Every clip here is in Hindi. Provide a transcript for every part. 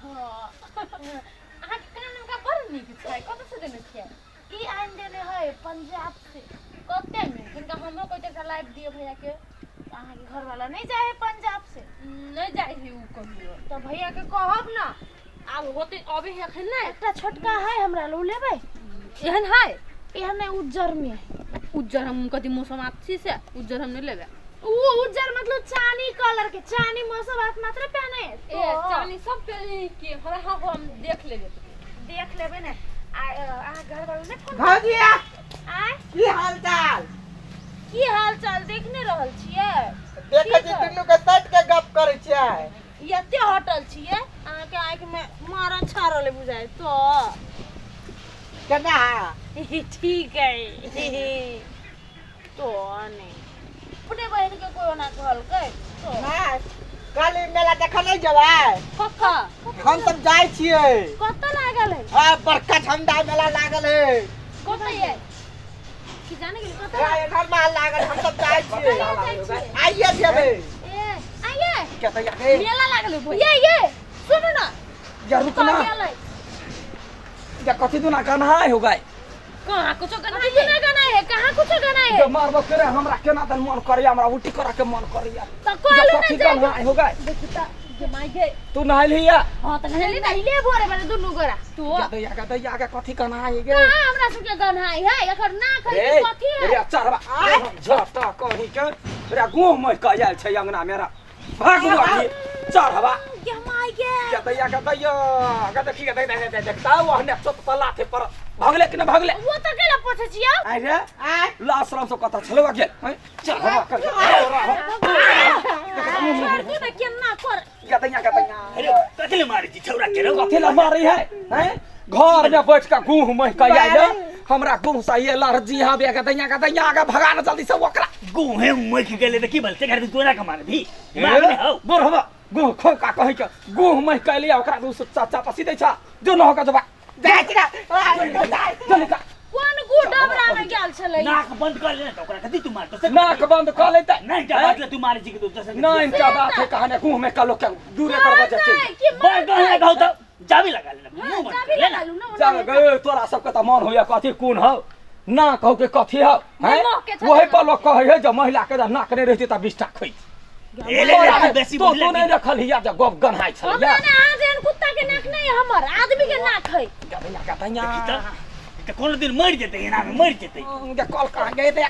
हां आ कान का पर निक छै कत से देने छियै ई आइन देने है पंजाब से कते में इनका हमरो कोई टा लाइव दियो भैया के अहाँ के घर वाला नहीं जाए पंजाब से नहीं जाए ही उ कहियो तो भैया के कहब ना आब होते अबे एखन ना एकटा छोटका है हमरा लो लेबै एहन है एहन नहीं उज्जर में है उज्जर हम कथि मौसम अच्छी से उज्जर हम नहीं लेबे वो उज्जर मतलब चांदी कलर के चांदी मौसम हाथ मात्र पहने ए चांदी सब पहने के हां हम देख लेबे ना आ घर वाला ने फोन भौजिया आय की हाल चाल देखने रहल छियै देखे छी दुनू के सट के गप करे छियै यते होटल छियै अहाँ के आंख में मारा छारले बुझाय तो केना ठीक है तो नहीं अपने बहन के कोई ना कहल के तो ना काली मेला देख नहीं जबै कक्का हम सब जाय छियै कत लागल है आ बड़का झंडा मेला लागल है कत है कि जाने के कत ए घर में लागल हम सब जाय छियै आइए जेबै ए आइए के त ये मेला लागल है ये सुनो ना या रुकना या कथि दुना कन्हाई हो गए कहां कुछ गना है कहां कुछ गना है जो मारबो करे हमरा केना तन मन करे हमरा उल्टी करा के मन करे यार तो कहलू ना कन्हाई हो गए देखी त जे माई गे तू नहाई लिया हां त नहाई ले भोरे बने दुनु गोरा तू या के कथि कन्हाई गे हां हमरा सब के गन्हाई है एकर ना खई कथि है रे चरबा झटा कहि के रे गोह मई क आयल छै अंगना मेरा भागुआ जी चरबा के माई गे के देखी के देखता वहने चोट पला थे पर भागले कि न भागले वो त केला पछे छिया आइ रे लासराम से कथा छलवा गेल चरबा कर तू न केना कर अरे कथले मारी छी छौरा के रे कथि ला मारी है घर में बैठ के गुह मह के आइल हमरा गुह से ये लहजी हां के दैया के भगा न जल्दी से ओकरा गुहे मख गेले त की बोलते घर तोरा के मार भी मार ने हो बोर हवा गुह खो का कहि के गुह मह के लिया ओकरा दू चाचा पसी दै छ जो न हो के जबा जाय चल का कोन गुडबरा में गेल छलै नाक बंद कर ले त ओकरा कथि तू मार तो नाक बंद कर ले त नहीं का बात ले तू मारे छी के दूसरा से नहीं का बात है कहने गुह में का लोग के दूरे दरवाजा चल बड़ गहले गाउ त जाबी लगा ले मुंह बंद कर ले ना चल गए तोरा सब के त मन होया कथि कोन हो ना कहू के कथि हो हैं वही पर लोग कहे है जो महिला के नाक नहीं रहती त बिष्टा खई एले बेसी तो बोले नहीं रखल हिया जे गप गन्हाई छल हमरा ना आजेन कुत्ता के नाक नहीं हमर आदमी के नाक है गदैया त कोनो दिन मर जेते एना में मर जेते जे कल कहां गए दे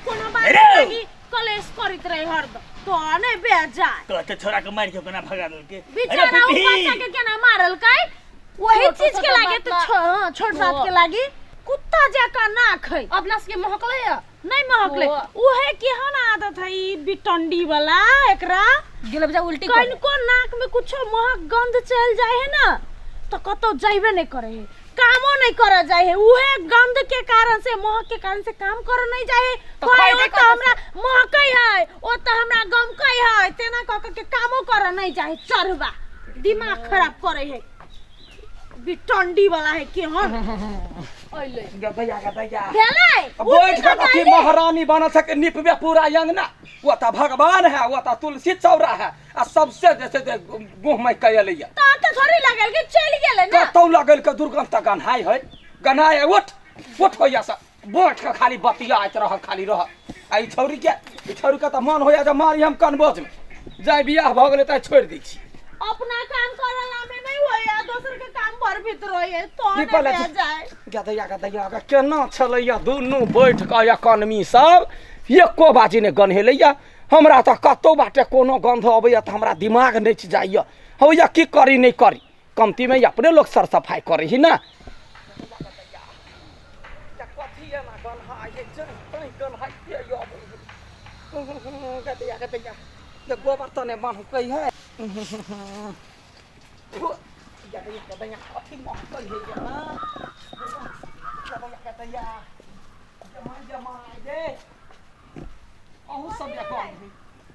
कोनो बात नहीं कलेश करित रहे हरदम तो नहीं बे जाए तो छोरा के मार के केना भगा दल के बेचारा उ बच्चा के केना मारल काय वही चीज के लागे तो छोट बात के लागी कुत्ता जका नाक है अपना से महकले है नहीं महकले उहे केहन आदत है ई बिटंडी वाला एकरा गेल बजा उल्टी कहीं को नाक में कुछ महक गंध चल जाए है ना तो कतो जाइबे नहीं करे है कामो नहीं करा जाए है उहे गंध के कारण से महक के कारण से काम कर नहीं जाए तो हमरा महकै है ओ त हमरा गमकै है तेना क के कामो कर नहीं जाए चरबा दिमाग खराब करे है बिटंडी वाला है केहन ओइले गदैया भेलै बैठ के कथि महारानी बन सके निपबे पूरा अंगना वो त भगवान है वो त तुलसी चौरा है आ सबसे जैसे गुह में कयलिया त थोड़ी लागल के चल गेले ना कतौ लगल के दुर्गंध त गन्हाई है उठ होया सा बैठ के खाली बतियात रह खाली रह आई छौरी के त मन होया जे मारी हम कनबोज में जाय बियाह भ गेले त छोड़ दै छी अपना काम करला में नहीं होया दोसर के काम भर भीतर होए तो नहीं जाए गदैया केना छलैया दुनू बैठ के अकनमी सब एको बाजी ने गन्हेलैया हमरा त कतौ बाटे कोनो गंध अबैया त हमरा दिमाग नहीं जाइया होया की करी नहीं करी कमती में अपने लोग सर सफाई करे ही ना गोबर तो ने बन कई है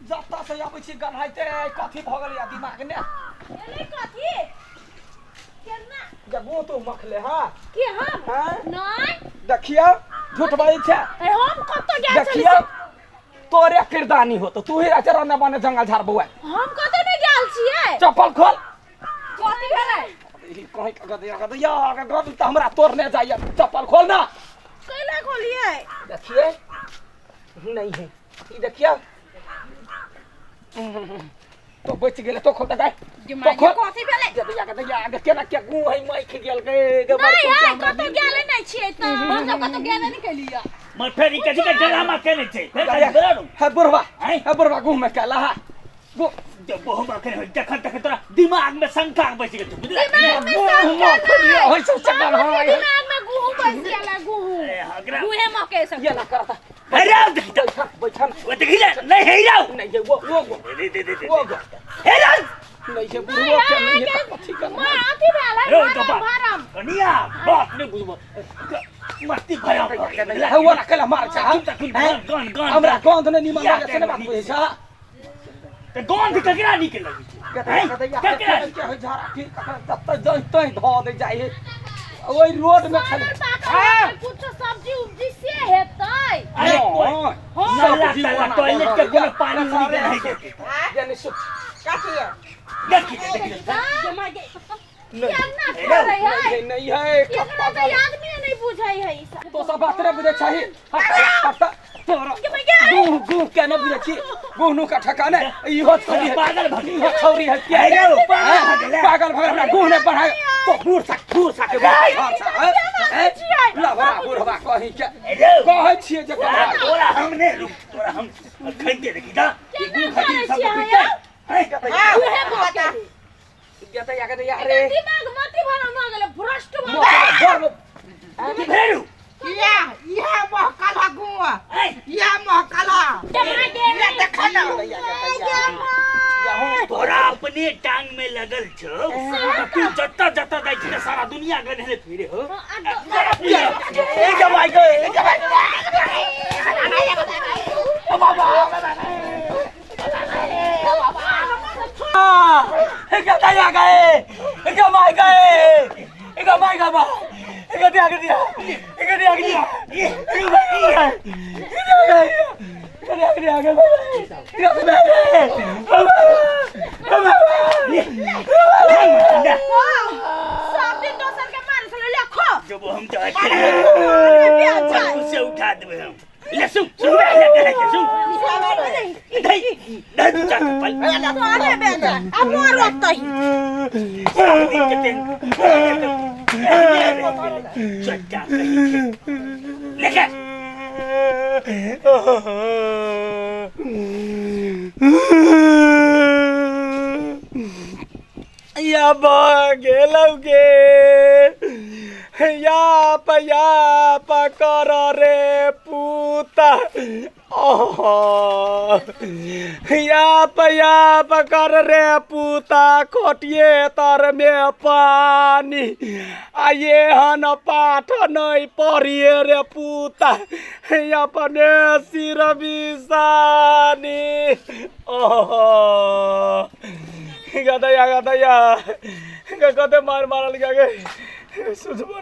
जत्ता से आबै छी गन्हाइते कथी भ गेल या दिमाग ने एले कथी केना जगो तो मखले हां की हम नहीं देखियो झूठ बाई छे हम कत गेल छली देखियो तोरे किरदानी हो तो तू ही आचरण ने बने जंगल झाड़ बुआ हम कत नहीं गेल छिए चप्पल खोल कथी भेलै कहीं का गदया गद त हमरा तोड़ने जाइए चप्पल खोल ना कैला खोलिए देखिए नहीं है ये देखिए तो बच गेले तो खोल दे तो कथि भेले गदया आगे केना के गु है मैं ख गेल के नहीं है कतो गेले नहीं छिए त हम सब कतो गेले नहीं केलिया मैं फिर ई कथि का ड्रामा केने छै फिर है बुढ़वा गु में कहला है गु जब बहुमा करे देख तोरा दिमाग में शंका बच गेल तू बुझला होय सब चक्कर हो दिमाग में गुहू बस गेला गुहू गुहे मके सब ये ना करता हेरा बैठा वो देखिला नहीं हेरा नहीं ये वो दे वो हेरा नहीं ये बुढ़वा के नहीं है कथि का मैं आती भेला भरम कनिया बात नहीं बुझबो मस्ती भरा है वो ना कला मार जा गन हमरा गंध ने निमन लगे से बात बुझे छा तो गंध ककरा निकल लगी ककरा के हो झारा फिर तब तक धो दे जाए ओई रोड में खड़े कुछ सब्जी उब्जी से हेतै अरे साला टॉयलेट के कोनो पानी निकल नहीं देते यानी सु काटिए देखिए जमा के नहीं है आदमी नहीं बुझाई है तो सब बात रे बुझे चाहिए गु क्या न बुझे छी गुनु का ठकाने इहो छौरी पागल भगी इहो छौरी है क्या है पागल भगला गु ने बढ़ाए तो बूढ़ सा के लबरा बुढ़वा कहि के कहै छियै जे तोरा हमने तोरा हम खइते देखि दा ई गु खातिर सब पीते है उहे बात गते यारे दिमाग मती भरा म गेले भ्रष्ट भ की भेरू यह महकला गुआ यह महकला जमा के ये देखना तोरा अपने टांग में लगल छौ तू जत्ता जत्ता जाइ छी सारा दुनिया गनहले फिरे हो ए जमाई सब दिन दोसर के मारे से लेखो जब हम तो से उठा देबे हम ले सुन दे जा पल अरे बेटा अब मोर ओतई लेके या गेलौगे या कर रे पूता या कर रे पूता खोटिए तर में पानी आ ये हन पाठ नहीं पढ़िए रे पूता अपने सिर बिसानी गदया कते मारल गए सुझबो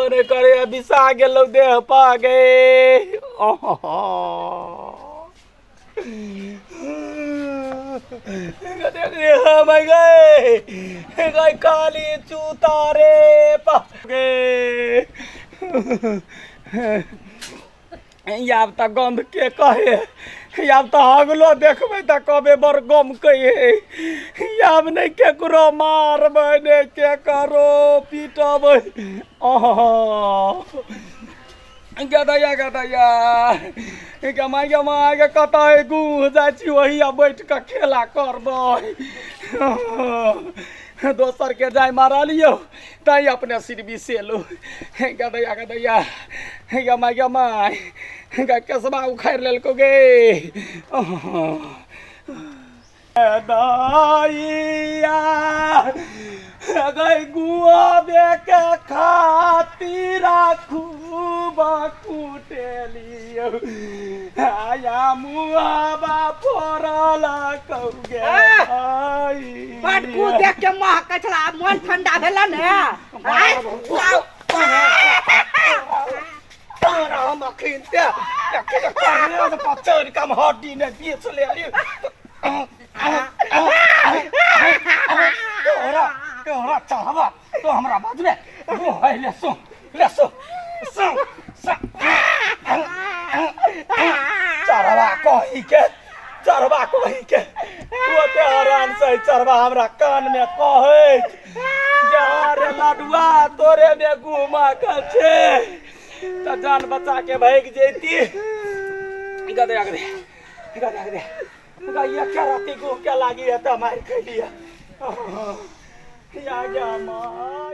ने करे बिसा गेलौ देह पा गए गए काली चूतारे पा गए याब त गंध के कहे याब त हगलो देखबै त कबे बर गम कहे याब नहीं केकरो मारबै ने केकरो पीटबै गदया गमाई कतै गु जाइ छी वही बैठ के खेला करबै दोसर के जाय मारा लियो तई अपने सिर बिसेलु गदया गमाई कसबा उखाड़ लेलको गे दाइया गई गुआ बेके खातिर खूब कुटेलियो आया मुआबा फोरला कौगे पटकू देख के महक छला मन ठंडा भेला ने हम अखिनते के करने तो पचर काम हड्डी ने बेच ले आलियो तोरा चढ़वा तो हमरा बाजबे वो है ले सो चढ़वा कही के वो ते हरान से चढ़वा हमरा कान में कहे जा रे लडुआ तोरे में घुमा के छे त जान बचा के भाग जेती गदे गैया क्या राती घूम के लागी है तो मार खैलिया या माँ